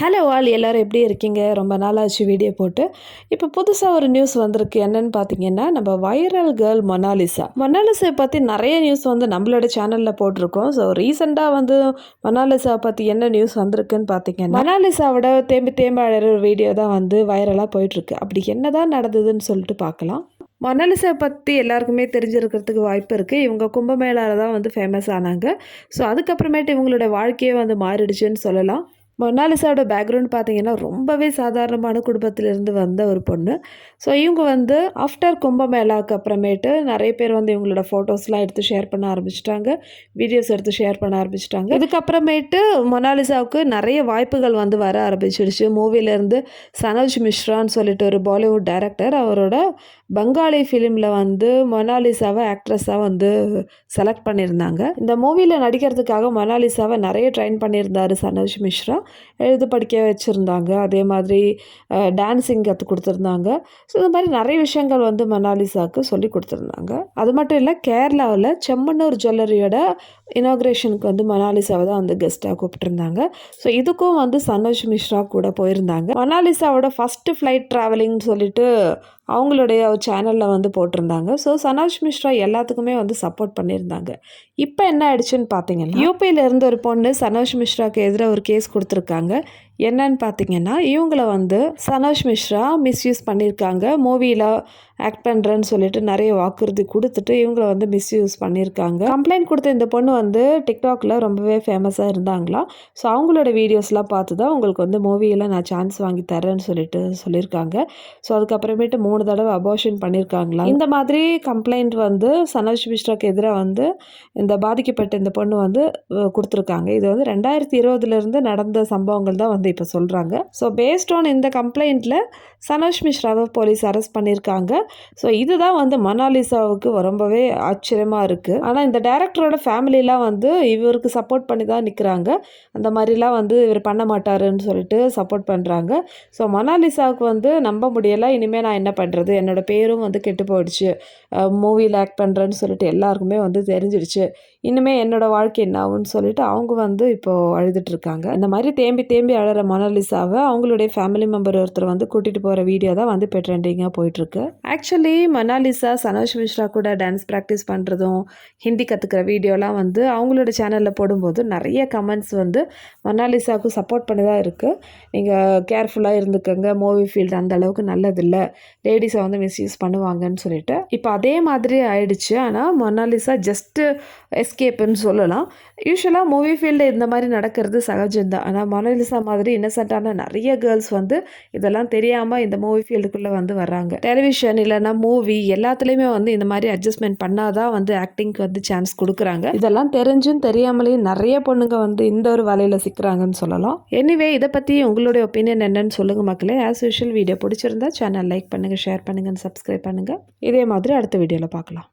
Hello all எல்லோரும் எப்படி இருக்கீங்க? ரொம்ப நாளாச்சு வீடியோ போட்டு. இப்போ புதுசாக ஒரு நியூஸ் வந்திருக்கு. என்னன்னு பார்த்தீங்கன்னா, நம்ம வைரல் கேர்ள் மொனாலிசா. மொனாலிசா பற்றி நிறைய நியூஸ் வந்து நம்மளோட சேனலில் போட்டிருக்கோம். ஸோ ரீசெண்டாக வந்து மொனாலிசா பற்றி என்ன நியூஸ் வந்திருக்குன்னு பார்த்தீங்கன்னா, மொனாலிசாவோட தேம்பி தேம்பி அழகிற ஒரு வீடியோ தான் வந்து வைரலாக போயிட்டுருக்கு. அப்படி என்ன தான் நடந்ததுன்னு சொல்லிட்டு பார்க்கலாம். மொனாலிசா பற்றி எல்லாருக்குமே தெரிஞ்சிருக்கிறதுக்கு வாய்ப்பு இருக்குது. இவங்க கும்பமேளால தான் வந்து ஃபேமஸ் ஆனாங்க. ஸோ அதுக்கப்புறமேட்டு இவங்களோட வாழ்க்கையே வந்து மாறிடுச்சுன்னு சொல்லலாம். மொனாலிசாவோட பேக்ரவுண்ட் பார்த்தீங்கன்னா ரொம்பவே சாதாரணமான குடும்பத்திலேருந்து வந்த ஒரு பொண்ணு. ஸோ இவங்க வந்து ஆஃப்டர் கும்பமேளாவுக்கு அப்புறமேட்டு நிறைய பேர் வந்து இவங்களோட ஃபோட்டோஸ்லாம் எடுத்து ஷேர் பண்ண ஆரம்பிச்சிட்டாங்க. வீடியோஸ் எடுத்து ஷேர் பண்ண ஆரம்பிச்சிட்டாங்க. இதுக்கப்புறமேட்டு மொனாலிசாவுக்கு நிறைய வாய்ப்புகள் வந்து வர ஆரம்பிச்சிடுச்சு. மூவிலேருந்து சனோஜ் மிஸ்ரான்னு சொல்லிட்டு ஒரு பாலிவுட் டைரக்டர் அவரோட பங்காளி ஃபிலிமில் வந்து மொனாலிசாவை ஆக்ட்ரஸாக வந்து செலக்ட் பண்ணியிருந்தாங்க. இந்த மூவியில் நடிக்கிறதுக்காக மொனாலிசாவை நிறைய ட்ரெயின் பண்ணியிருந்தார் சனோஜ் மிஸ்ரா. எழுத படிக்க வச்சுருந்தாங்க. அதே மாதிரி டான்ஸிங் கற்றுக் கொடுத்துருந்தாங்க. ஸோ இந்த மாதிரி நிறைய விஷயங்கள் வந்து மொனாலிசாவுக்கு சொல்லி கொடுத்துருந்தாங்க. அது மட்டும் இல்லை, கேரளாவில் செம்மண்ணூர் ஜுவல்லரியோட இனாக்ரேஷனுக்கு வந்து மொனாலிசாவை தான் வந்து கெஸ்ட்டாக கூப்பிட்டுருந்தாங்க. ஸோ இதுக்கும் வந்து சனோஜ் மிஸ்ரா கூட போயிருந்தாங்க. மொனாலிசாவோட ஃபஸ்ட்டு ஃப்ளைட் ட்ராவலிங்னு சொல்லிட்டு அவங்களுடைய சேனலில் வந்து போட்டிருந்தாங்க. ஸோ சனோஜ் மிஸ்ரா எல்லாத்துக்குமே வந்து சப்போர்ட் பண்ணியிருந்தாங்க. இப்போ என்ன ஆயிடுச்சுன்னு பார்த்தீங்கன்னா, யூபியில் இருந்த ஒரு பொண்ணு சனோஜ் மிஸ்ராக்கு எதிராக ஒரு கேஸ் கொடுத்துருக்காங்க. என்னன்னு பார்த்தீங்கன்னா, இவங்கள வந்து சனோஜ் மிஸ்ரா மிஸ்யூஸ் பண்ணியிருக்காங்க. மூவியில் ஆக்ட் பண்ணுறேன்னு சொல்லிட்டு நிறைய வாக்குறுதி கொடுத்துட்டு இவங்கள வந்து மிஸ்யூஸ் பண்ணியிருக்காங்க. கம்ப்ளைண்ட் கொடுத்த இந்த பொண்ணு வந்து டிக்டாக்ல ரொம்பவே ஃபேமஸாக இருந்தாங்களா. ஸோ அவங்களோட வீடியோஸ்லாம் பார்த்து தான் உங்களுக்கு வந்து மூவியில் நான் சான்ஸ் வாங்கி தரேன்னு சொல்லிட்டு சொல்லியிருக்காங்க. ஸோ அதுக்கப்புறமேட்டு 3 தடவை அபார்ஷன் பண்ணியிருக்காங்களா. இந்த மாதிரி கம்ப்ளைண்ட் வந்து சனோஜ் மிஸ்ராக்கு எதிராக வந்து இந்த பாதிக்கப்பட்ட இந்த பொண்ணு வந்து கொடுத்துருக்காங்க. இது வந்து 2020 நடந்த சம்பவங்கள் தான் வந்து இப்போ சொல்கிறாங்க. ஸோ பேஸ்ட் ஆன் இந்த கம்ப்ளைண்ட்டில் சனோஜ் மிஸ்ராவை போலீஸ் அரெஸ்ட் பண்ணியிருக்காங்க. ஸோ இதுதான் வந்து மொனாலிசாவுக்கு ரொம்பவே ஆச்சரியமாக இருக்குது. ஆனால் இந்த டைரக்டரோட ஃபேமிலிலாம் வந்து இவருக்கு சப்போர்ட் பண்ணி தான் நிற்கிறாங்க. அந்த மாதிரிலாம் வந்து இவர் பண்ண மாட்டாருன்னு சொல்லிட்டு சப்போர்ட் பண்ணுறாங்க. ஸோ மொனாலிசாவுக்கு வந்து நம்ப முடியலை. இனிமேல் நான் என்ன பண்ணுறது, என்னோட பேரும் வந்து கெட்டு போயிடுச்சு, மூவியில் ஆக்ட் பண்ணுறேன்னு சொல்லிட்டு எல்லாருக்குமே வந்து தெரிஞ்சிடுச்சு, இனிமேல் என்னோடய வாழ்க்கை என்ன ஆகுன்னு சொல்லிட்டு அவங்க வந்து இப்போது அழுதுட்டுருக்காங்க. இந்த மாதிரி தேம்பி தேம்பி அழகிற மொனாலிசாவை அவங்களுடைய ஃபேமிலி மெம்பர் ஒருத்தர் வந்து கூட்டிகிட்டு போகிற வீடியோ தான் வந்து இப்போ ட்ரெண்டிங்காக போயிட்டுருக்கு. ஆக்சுவலி மொனாலிசா சனோஜ் மிஸ்ரா கூட டான்ஸ் ப்ராக்டிஸ் பண்ணுறதும் ஹிந்தி கற்றுக்கிற வீடியோலாம் வந்து அவங்களோட சேனலில் போடும்போது நிறைய கமெண்ட்ஸ் வந்து மொனாலிசாவுக்கு சப்போர்ட் பண்ணி தான் இருக்குது. நீங்கள் கேர்ஃபுல்லாக இருந்துக்கோங்க, மூவி ஃபீல்டு அந்த அளவுக்கு நல்லதில்லை, லேடிஸை வந்து மிஸ்யூஸ் பண்ணுவாங்கன்னு சொல்லிட்டு இப்போ அதே மாதிரி ஆயிடுச்சு. ஆனால் மொனாலிசா ஜஸ்ட்டு எஸ்கேப்புன்னு சொல்லலாம். யூஸ்வலாக மூவி ஃபீல்டு இந்த மாதிரி நடக்கிறது சகஜம்தான். ஆனால் மொனாலிசா மாதிரி இன்னசென்ட்டான நிறைய கேர்ள்ஸ் வந்து இதெல்லாம் தெரியாமல் இந்த மூவி ஃபீல்டுக்குள்ளே வந்து வர்றாங்க. டெலிவிஷன் இல்லைனா மூவி எல்லாத்துலேயுமே வந்து இந்த மாதிரி அட்ஜஸ்ட்மெண்ட் பண்ணாதான் வந்து ஆக்டிங்க்கு வந்து சான்ஸ் கொடுக்குறாங்க. இதெல்லாம் தெரிஞ்சும் தெரியாமலேயும் நிறைய பொண்ணுங்க வந்து இந்த ஒரு வலையில் சிக்கிறாங்கன்னு சொல்லலாம். எனிவே இதை பற்றி உங்களுடைய ஒப்பீனியன் என்னன்னு சொல்லுங்கள் மக்களே. ஆஸ் யூஷுவல் வீடியோ பிடிச்சிருந்தா சேனல் லைக் பண்ணுங்கள், ஷேர் பண்ணுங்கள், சப்ஸ்கிரைப் பண்ணுங்கள். இதே மாதிரி அடுத்த வீடியோவில் பார்க்கலாம்.